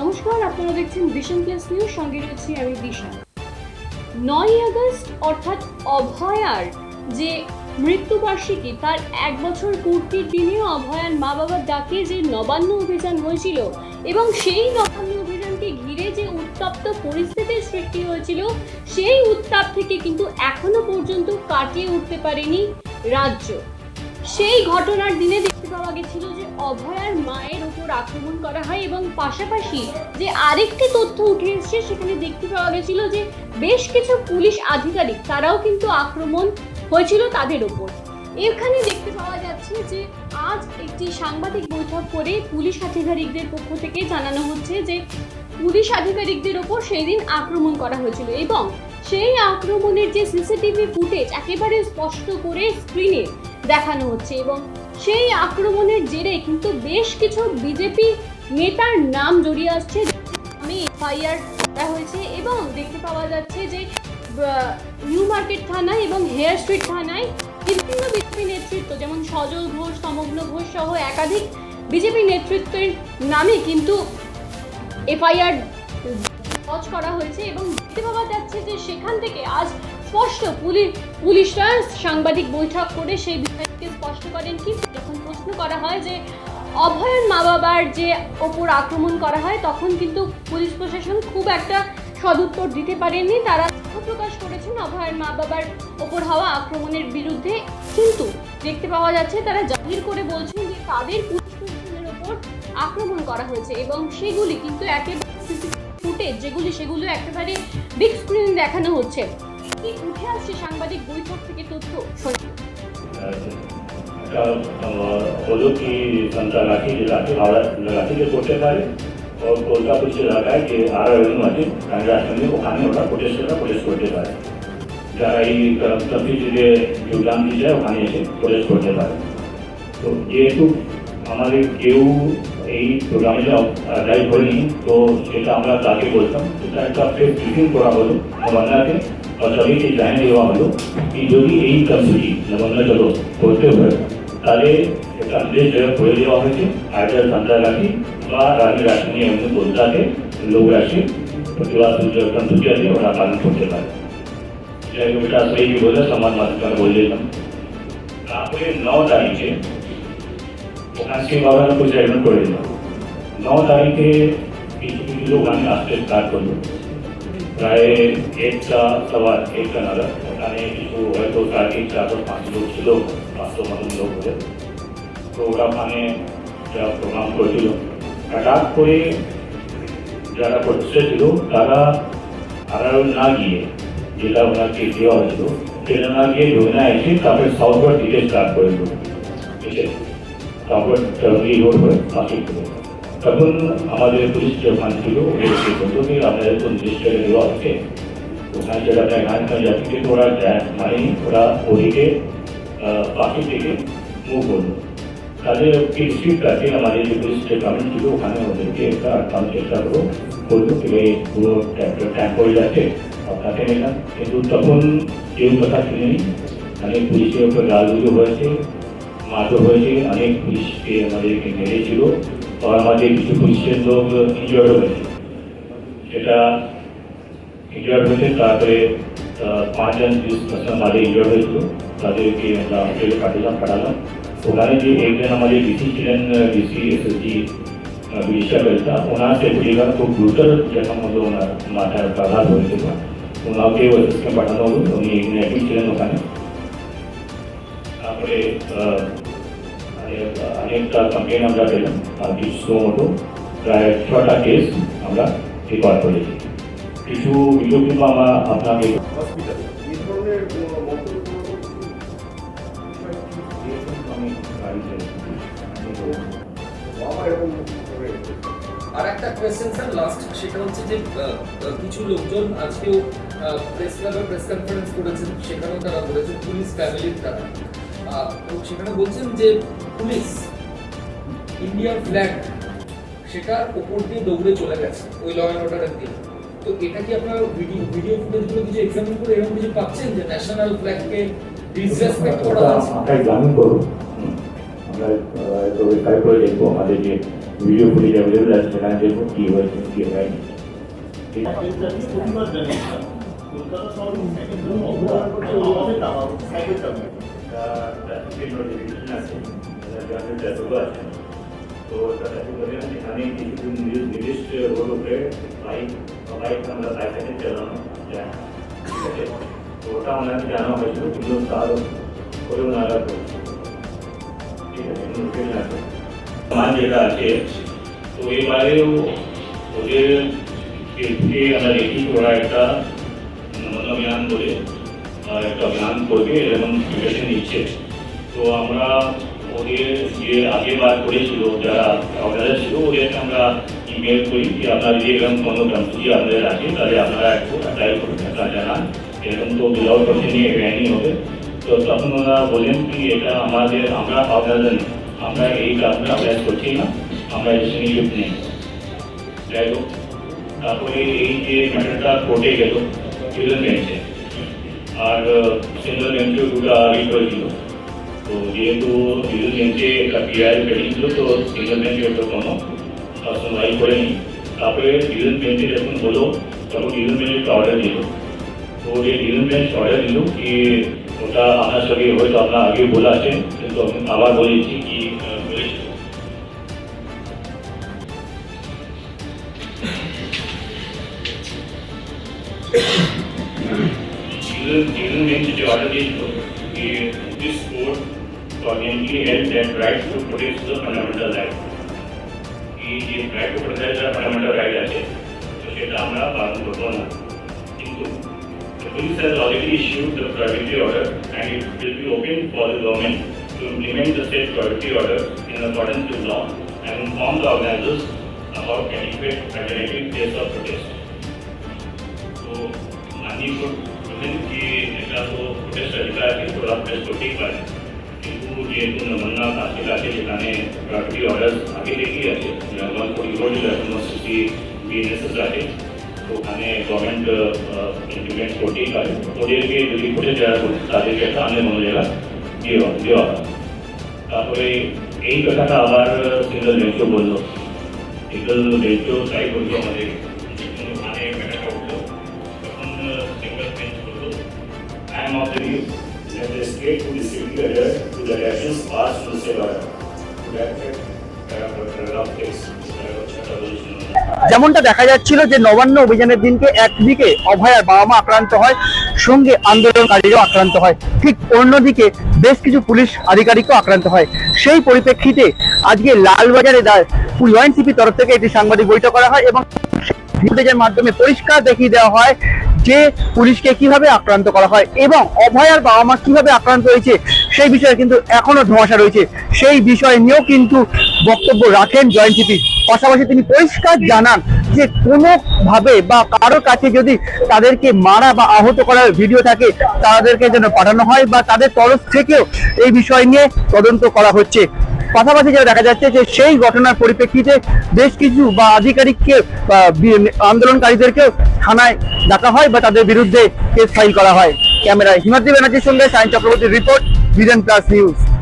নমস্কার, আপনারা দেখছেন ভিশন প্লাস নিউজ, সঙ্গে রয়েছি আমি দিশা। 9ই আগস্ট অর্থাৎ অভয়ার যে মৃত্যুবার্ষিকী, তার 1 বছর পূর্তির দিনে অভয়ার মা বাবার ডাকে যে নবান্ন অভিযান হয়েছিল এবং সেই নবান্ন অভিযানকে ঘিরে যে উত্তপ্ত পরিস্থিতির সৃষ্টি হয়েছিল, সেই উত্তাপ থেকে কিন্তু এখনো পর্যন্ত কাটিয়ে উঠতে পারেনি রাজ্য। সেই ঘটনার দিনে দেখতে পাওয়া গেছিল যে অভয়ার মায়ের উপর আক্রমণ করা হয় এবং পাশাপাশি যে আরেকটি তথ্য উঠে এসেছে, সেখানে দেখতে পাওয়া গেছিল যে বেশ কিছু পুলিশ আধিকারিক তারাও কিন্তু আক্রমণ হয়েছিল তাদের উপর। এখানে দেখতে পাওয়া যাচ্ছে যে আজ একটি সাংবাদিক বৈঠক করে পুলিশ আধিকারিকদের পক্ষ থেকে জানানো হচ্ছে যে পুলিশ আধিকারিকদের ওপর সেই দিন আক্রমণ করা হয়েছিল এবং সেই আক্রমণের যে সিসিটিভি ফুটেজ একেবারে স্পষ্ট করে স্ক্রিনে দেখানো হচ্ছে এবং সেই আক্রমণের জেরে কিন্তু বেশ কিছু বিজেপি নেতার নাম জড়িয়ে আসছে, আমি এফআইআর করা হয়েছে এবং দেখতে পাওয়া যাচ্ছে যে নিউ মার্কেট থানায় এবং হেয়ার স্ট্রিট থানায় বিভিন্ন বিজেপি নেতৃত্ব যেমন সজল ঘোষ, সমগ্ন ঘোষ সহ একাধিক বিজেপি নেতৃত্বের নামে কিন্তু এফআইআর লঞ্চ করা হয়েছে এবং দেখতে পাওয়া যাচ্ছে যে সেখান থেকে আজ স্পষ্ট পুলিশরা সাংবাদিক বৈঠক করে সেই বিষয়কে স্পষ্ট করেন। কি যখন প্রশ্ন করা হয় যে অভয়ের মা বাবার যে ওপর আক্রমণ করা হয়, তখন কিন্তু পুলিশ প্রশাসন খুব একটা সদুত্তর দিতে পারেননি। তারা প্রকাশ করেছেন অভয়ের মা বাবার ওপর হওয়া আক্রমণের বিরুদ্ধে, কিন্তু দেখতে পাওয়া যাচ্ছে তারা জাহির করে বলছেন যে তাদের পুলিশ প্রশাসনের ওপর আক্রমণ করা হয়েছে এবং সেগুলি কিন্তু একেবারে ফুটেজ সেগুলো একেবারে বিগ স্ক্রিন দেখানো হচ্ছে। কি উঠে আসছে সাংবাদিক বৈঠক থেকে তথ্য শুনুন। बोलो कि संतरागाछी जिला के हावड़ा के कोटे पारे और कोलकाता पुलिस इलाका है कि आरएन मस्जिद राष्ट्रीय ওখানে ওরা প্রোটেস্ট করতে পারে, যারা এই কর্মসূচি যে যোগদান দিয়েছে ওখানে এসে প্রোটেস্ট করতে পারে। তো যেহেতু আমাদের কেউ এই প্রোগ্রামে অ্যাপ্লাই করিনি, তো সেটা আমরা তাকে বলতাম সেটা একটা ফের ব্রিফিং করা হলো নবান্নাকে और सभी के जाने देवा हलो कि যদি এই কর্মসূচি নবান্ন চলো করতে হয় তাহলে একটা আদেশ করে দেওয়া হয়েছে আইডার সান্তাগাছি বা রাজনীতি এমনি বলতে লোক আসে প্রতিবাদ কর্মসূচি আছে ওরা পালন করতে পারে। যাই হোক, এটা সেই বলে সমাজ মাধ্যমে বলে দিলাম। তারপরে 9 তারিখে ওখান থেকে বাবা কিছু অ্যাডমিট করে দিলাম। 9 তারিখে কিছু কিছু লোক আমি আসতে স্টার্ট করলো, প্রায় 1:15 নাগাদ। ওখানে কিছু হয়তো 400-500 লোক ছিল, 500 মতন লোক হলে। তো ওরা ওখানে যারা প্রোগ্রাম করেছিল, হঠাৎ করে যারা প্রতিষ্ঠা ছিল তারা আরও না গিয়ে যেটা ওনাকে দেওয়া হয়েছিল সেটা না গিয়ে ধরে এসে তারপরে সাউথওয়ার্ড দিতে স্টার্ট করে দিল, এসে তারপর টার্মিনাল রোড করে মাসিক করে। তখন আমাদের পুলিশ ওখানে ছিল, ওদেরকে বলতো কি আপনাদের তো নির্দিষ্ট দেওয়া হচ্ছে, ওখানে যেটা এখানকার যাত্রীকে তো ওরা মানে ওরা ওদিকে পাশে থেকে মুভ করলো। তাদের স্ট্রিট আছে আমাদের যে পুলিশ ডিপার্টমেন্ট ছিল, ওখানে ওদেরকে একটা আটকানোর চেষ্টা করলো কি পুরো ট্যাঙ্ক করে যাচ্ছে আপনাকে নিলাম, কিন্তু তখন কেউ কথা শুনেনি। অনেক পুলিশের ওপর গালগুলো হয়েছে, মারধর হয়েছে, অনেক পুলিশকে আমাদেরকে মেরেছিল আর আমাদের কিছু পুলিশের লোক ইনজয়ার্ড হয়েছে। সেটা ইনজয়ার্ড হয়েছে, তারপরে 5 জন পুলিশ আমাদের ইনজয়ার্ড হয়েছিল, তাদেরকে আমরা হসপিটালে পাঠালাম। ওখানে যে একজন আমাদের ডিসি ছিলেন, ডিসি এসএসজি বিদিশা বেলতা, ওনার টেম্পারেচার খুব গুরুতর যখন হলো, ওনার মাথার আঘাত হয়েছিল, ওনাকে ওএসএসকে পাঠানো হলো, উনি অ্যাডমিট ছিলেন ওখানে। তারপরে অনেকটা কমপ্লেন আমরা পেলাম আর কিছু মতো প্রায় 6টা কেস আমরা রেকর্ড করেছি। কিছু ভিডিও ক্লিপ আমরা আপনাকে আর একটা কোয়েশ্চেন স্যার লাস্ট, সেটা হচ্ছে যে কিছু লোকজন আজকেও প্রেস ক্লাবে প্রেস কনফারেন্স করেছেন, সেখানেও তারা বলেছেন পুলিশ ফ্যামিলির তারা, তো সেখানে বলছেন যে পুলিশ ইন্ডিয়ার ফ্ল্যাগ সেটার ওপর দিয়ে দৌড়ে চলে গেছে ওই ল অ্যান্ড অর্ডারের দিকে। তো এটা কি আপনারা ভিডিও ফুটেজগুলো কিছু এক্সামিন করে এরকম কিছু পাচ্ছেন যে ন্যাশনাল ফ্ল্যাগকে ডিসরেসপেক্ট করা হচ্ছে? আমরা এক্সামিন করব, আমরা ভেরিফাই করে দেখবো আমাদের যে ভিডিও ফুটেজ অ্যাভেলেবেল আছে, সেখানে দেখবো কী হয়েছে কী হয়নি। ঠিক আছে, কলকাতা শহরে অবহেলা করছে ওইভাবে সাইকেল চালানো। ট্রাফিকের নোটিফিকেশন আছে, গ্রামের ট্রাফিকও আছে, তো ট্রাফিক করে সেখানে কিছু নির্দিষ্ট রোড উপরে বাইক আমরা সাইকেল চালানো যায়, ঠিক আছে। তো ওটা ওনাকে জানানো হয়েছিল, কিন্তু তার করে ওনারা করছে, ঠিক আছে, নোটিফিকেশন আছে। সমাজ যেটা আছে, তো এবারেও ওদের ক্ষেত্রে আমরা দেখি ওরা একটা অভিযান করে একটা অভিযান করবে এবং প্রিপারেশন নিচ্ছে। তো আমরা ওদের যে আগে বার করেছিল যারা অর্ডার ছিল ওদেরকে আমরা ইমেল করি যে আপনারা যদি এরকম কোনো কর্মসূচি আপনাদের আছে তাহলে আপনারা একটু অ্যাপ্লাই করুন, আপনারা জানান এরকম তো উইদাউট কোশ্চেন এভেন্টই হবে। তো তখন ওরা বলেন কি এটা আমরা অর্গানাইজার নেই, আমরা এই কারণে অর্গানাইজ করছি না, আমরা এসে লিফট নেই। যাই হোক, তারপরে এই যে ম্যাটারটা কোর্টে গেল সিভিল বেঞ্চে, আর সিভিল বেঞ্চেও দুটো রিট হয়েছিল। তো যেহেতু সিভিল বেঞ্চে একটা পিআই পেন্ডিং ছিল, তো সিভিল বেঞ্চে ওটা কোনো শুনবাই করেনি। তারপরে সিভিল বেঞ্চে যখন হলো তখন সিভিল বেঞ্চ একটা অর্ডার দিল। তো যে সিভিল বেঞ্চ অর্ডার দিল কি ওটা আপনার সঙ্গে হয়তো আপনার আগে বলে আছেন, কিন্তু আমি আবার বলেছি কি বলেছিল children means the order is this court permanently held that right to protect the fundamental right. ये right to protect the fundamental right আছে, তো সেটা আমরা পালন করবো না। কিন্তু the police has already issued the prohibited order and it will be open for the government to implement the said prohibited order in accordance with law and inform the organizers about adequate alternative place of protest. So, money could कि এটা তো protest अधिकार আছে, ওরা protest করতেই পারে, কিন্তু যেহেতু নমুনা হাসিল আছে সেখানে প্রায়োরিটি অর্ডার আগে থেকেই আছে, যেমন পরিবর্তিত সিটি বিএনএসএস আছে, তো ওখানে গভর্নমেন্ট ইমপ্লিমেন্ট করতেই পারে। ওদেরকে যদি প্রোটেস্ট যারা করছে তাদেরকে একটা অন্য কোনো জায়গা দেওয়া হয়। তারপরে এই কথাটা আবার সিঙ্গল বেঞ্চও বললো, সিঙ্গল বেঞ্চও ট্রাই করলো আমাদের ওখানে ব্যাটারটা উঠলো, তখন সিঙ্গল বেঞ্চ বললো I am of the view that the state would strictly adhere to the directions passed to the state order. To that effect, paragraph 6, paragraph 6. যেমনটা দেখা যাচ্ছিল যে নবান্ন অভিযানের দিনকে একদিকে অভয়ার বাবা মা আক্রান্ত হয়, সঙ্গে আন্দোলনকারীরাও আক্রান্ত হয়, ঠিক অন্যদিকে বেশ কিছু পুলিশ আধিকারিকও আক্রান্ত হয়। সেই পরিপ্রেক্ষিতে আজকে লালবাজারে ইউএনসিপি তরফ থেকে একটি সাংবাদিক বৈঠক করা হয় এবং ফুটেজের মাধ্যমে পরিষ্কার দেখিয়ে দেওয়া হয় যে পুলিশকে কিভাবে আক্রান্ত করা হয় এবং অভয়ার বাবা মা কিভাবে আক্রান্ত হয়েছে সেই বিষয়ে কিন্তু এখনো ধোঁয়াশা রয়েছে। সেই বিষয় নিয়েও কিন্তু বক্তব্য রাখেন জয়েন্ট সিপি। পাশাপাশি তিনি পরিষ্কার জানান যে কোনোভাবে বা কারোর কাছে যদি তাদেরকে মারা বা আহত করার ভিডিও থাকে তাদেরকে যেন পাঠানো হয় বা তাদের তরফ থেকেও এই বিষয় নিয়ে তদন্ত করা হচ্ছে। পাশাপাশি যেটা দেখা যাচ্ছে যে সেই ঘটনার পরিপ্রেক্ষিতে বেশ কিছু বা আধিকারিককে বা আন্দোলনকারীদেরকেও থানায় ডাকা হয় বা তাদের বিরুদ্ধে কেস ফাইল করা হয়। ক্যামেরায় হিমাদ্রি ব্যানার্জির সঙ্গে সায়ন চক্রবর্তীর রিপোর্ট, ভিশন প্লাস নিউজ।